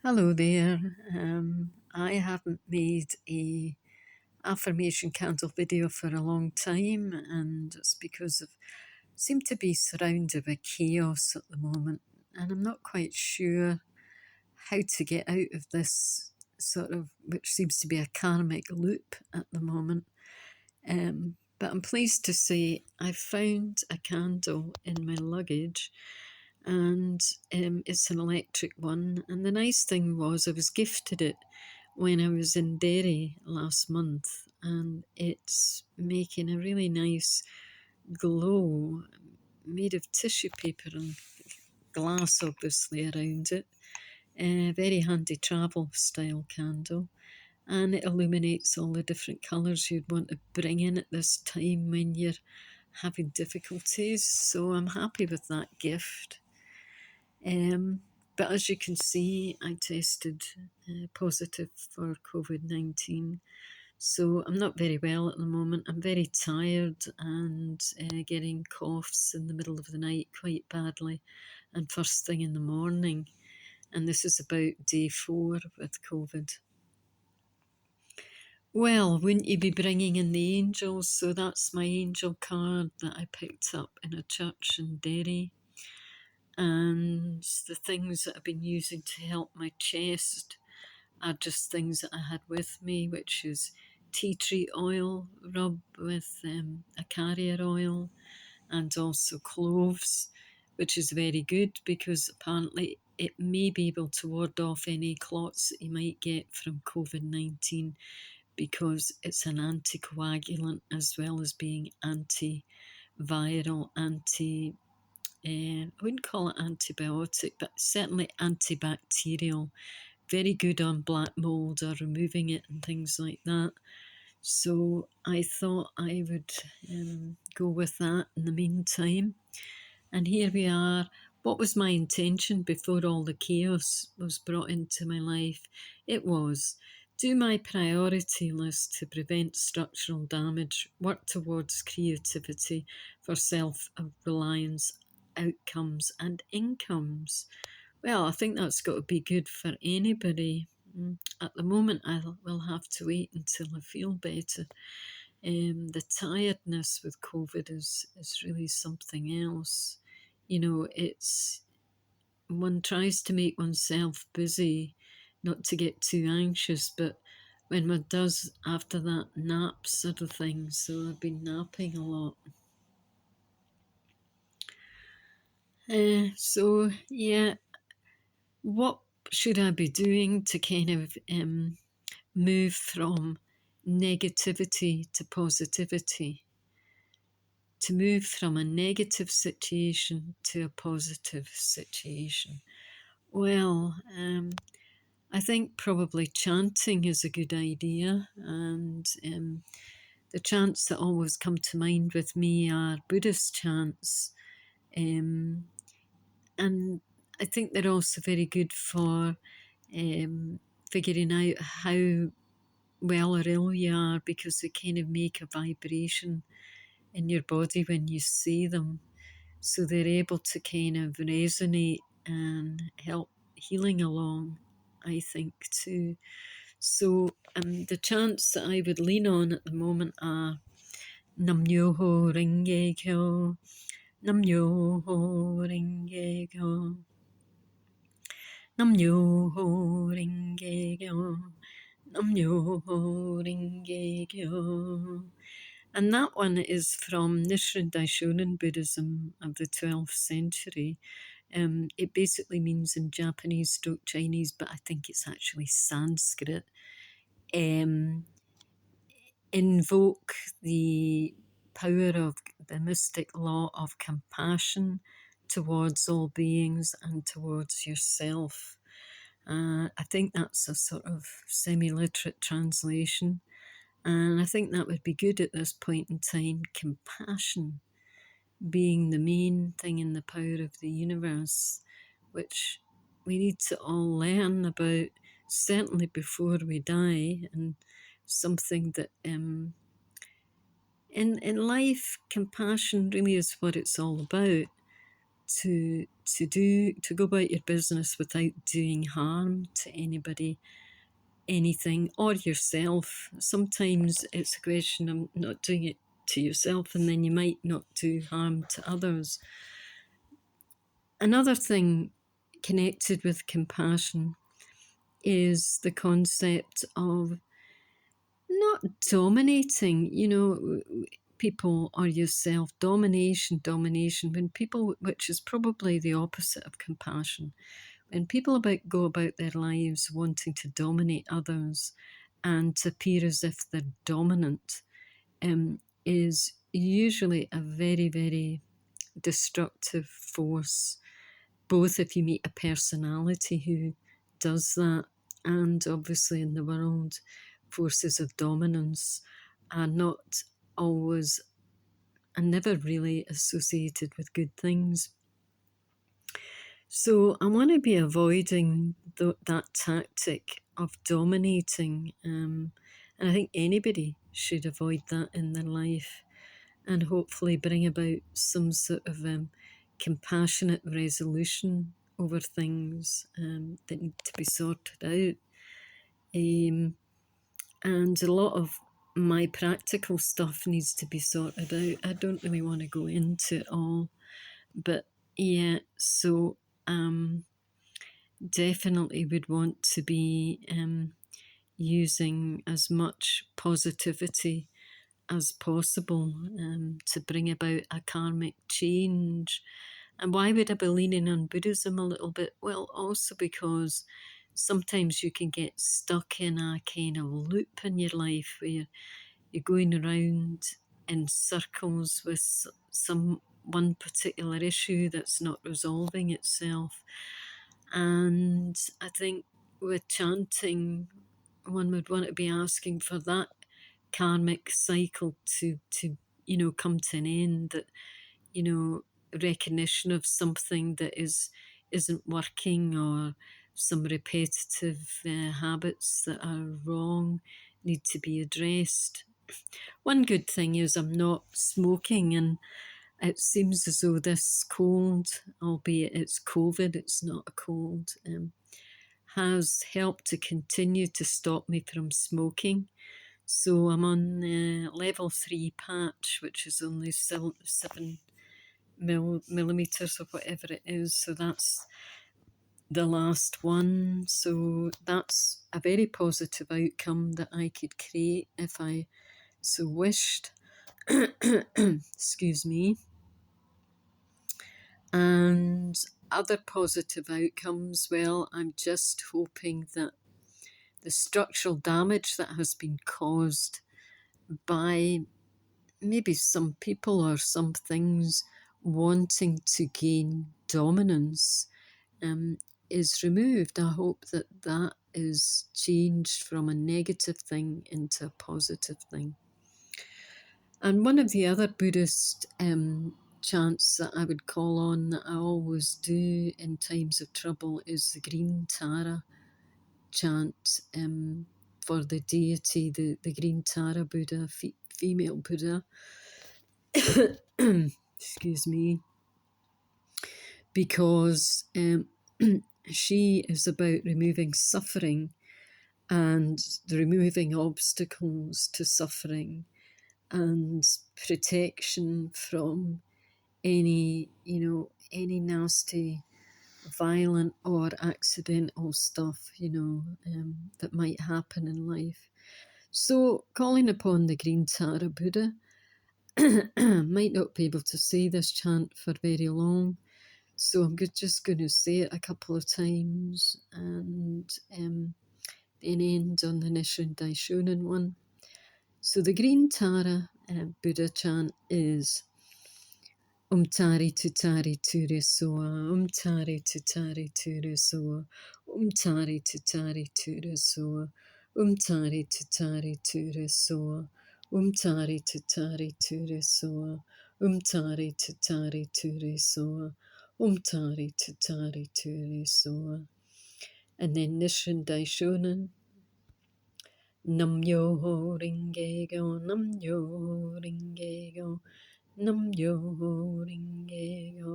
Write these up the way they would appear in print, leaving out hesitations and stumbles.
Hello there. I haven't made a affirmation candle video for a long time, and it's because of seem to be surrounded by chaos at the moment, and I'm not quite sure how to get out of this sort of which seems to be a karmic loop at the moment. But I'm pleased to say I found a candle in my luggage, and it's an electric one. And the nice thing was I was gifted it when I was in Derry last month, and it's making a really nice glow made of tissue paper and glass obviously around it. A very handy travel style candle, and it illuminates all the different colours you'd want to bring in at this time when you're having difficulties. So I'm happy with that gift. But as you can see, I tested positive for COVID-19. So I'm not very well at the moment. I'm very tired and getting coughs in the middle of the night quite badly and first thing in the morning. And this is about day 4 with COVID. Well, wouldn't you be bringing in the angels? So that's my angel card that I picked up in a church in Derry. And the things that I've been using to help my chest are just things that I had with me, which is tea tree oil rub with a carrier oil, and also cloves, which is very good because apparently it may be able to ward off any clots that you might get from COVID-19 because it's an anticoagulant as well as being antiviral, I wouldn't call it antibiotic, but certainly antibacterial. Very good on black mold or removing it and things like that. So I thought I would go with that in the meantime. And here we are. What was my intention before all the chaos was brought into my life? It was do my priority list to prevent structural damage, work towards creativity for self-reliance, outcomes and incomes. Well, I think that's got to be good for anybody. At the moment, I will have to wait until I feel better. The tiredness with COVID is really something else. You know, it's one tries to make oneself busy, not to get too anxious, but when one does after that nap sort of thing, so I've been napping a lot. So yeah, what should I be doing to kind of move from negativity to positivity? To move from a negative situation to a positive situation? Well, I think probably chanting is a good idea, and the chants that always come to mind with me are Buddhist chants, and I think they're also very good for figuring out how well or ill you are, because they kind of make a vibration in your body when you say them. So they're able to kind of resonate and help healing along, I think, too. So the chants that I would lean on at the moment are Nam Myoho Renge Kyo, Nam Myoho Renge Kyo, Nam Myoho Renge Kyo, Nam Myoho Renge Kyo. And that one is from Nichiren Daishonin Buddhism of the 12th century. It basically means in Japanese stroke Chinese, but I think it's actually Sanskrit. Invoke the power of the mystic law of compassion towards all beings and towards yourself. I think that's a sort of semi-literate translation. And I think that would be good at this point in time. Compassion being the main thing in the power of the universe, which we need to all learn about, certainly before we die, and something that in life, compassion really is what it's all about. to go about your business without doing harm to anybody, anything, or yourself. Sometimes it's a question of not doing it to yourself, and then you might not do harm to others. Another thing connected with compassion is the concept of not dominating, people or yourself. Domination, when people, which is probably the opposite of compassion, when people go about their lives wanting to dominate others and to appear as if they're dominant, is usually a very, very destructive force, both if you meet a personality who does that, and obviously in the world, forces of dominance are not always and never really associated with good things. So I want to be avoiding that tactic of dominating, and I think anybody should avoid that in their life, and hopefully bring about some sort of compassionate resolution over things that need to be sorted out. And a lot of my practical stuff needs to be sorted out. I don't really want to go into it all, but yeah, so definitely would want to be using as much positivity as possible to bring about a karmic change. And why would I be leaning on Buddhism a little bit? Well, also because sometimes you can get stuck in a kind of loop in your life where you're going around in circles with one particular issue that's not resolving itself. And I think with chanting, one would want to be asking for that karmic cycle to come to an end, that recognition of something that isn't working, or some repetitive habits that are wrong need to be addressed. One good thing is I'm not smoking, and it seems as though this cold, albeit it's COVID, it's not a cold, has helped to continue to stop me from smoking. So I'm on level 3 patch, which is only 7 millimeters or whatever it is. So that's the last one. So that's a very positive outcome that I could create if I so wished. Excuse me. And other positive outcomes, well, I'm just hoping that the structural damage that has been caused by maybe some people or some things wanting to gain dominance is removed. I hope that that is changed from a negative thing into a positive thing. And one of the other Buddhist chants that I would call on, that I always do in times of trouble, is the Green Tara chant for the deity, the Green Tara Buddha, female Buddha. Excuse me. Because she is about removing suffering and removing obstacles to suffering, and protection from any nasty, violent or accidental stuff, that might happen in life. So calling upon the Green Tara Buddha, might not be able to say this chant for very long, so I'm just going to say it a couple of times and then end on the Nichiren Daishonin one. So the Green Tara Buddha chant is Tari tutari ture soa, tari tutari ture soa, tari tutari ture soa, tari tutari ture soa, tari tutari ture soa, tari tutari ture soa, tari tutari ture soa. And then Nichiren Daishonin. Nam yo ringe go, nam yo ringe go. Nam yo ringe yo.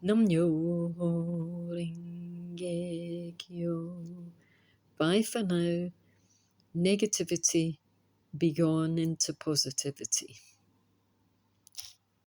Nam yo ringe kyo. Bye for now. Negativity be gone into positivity.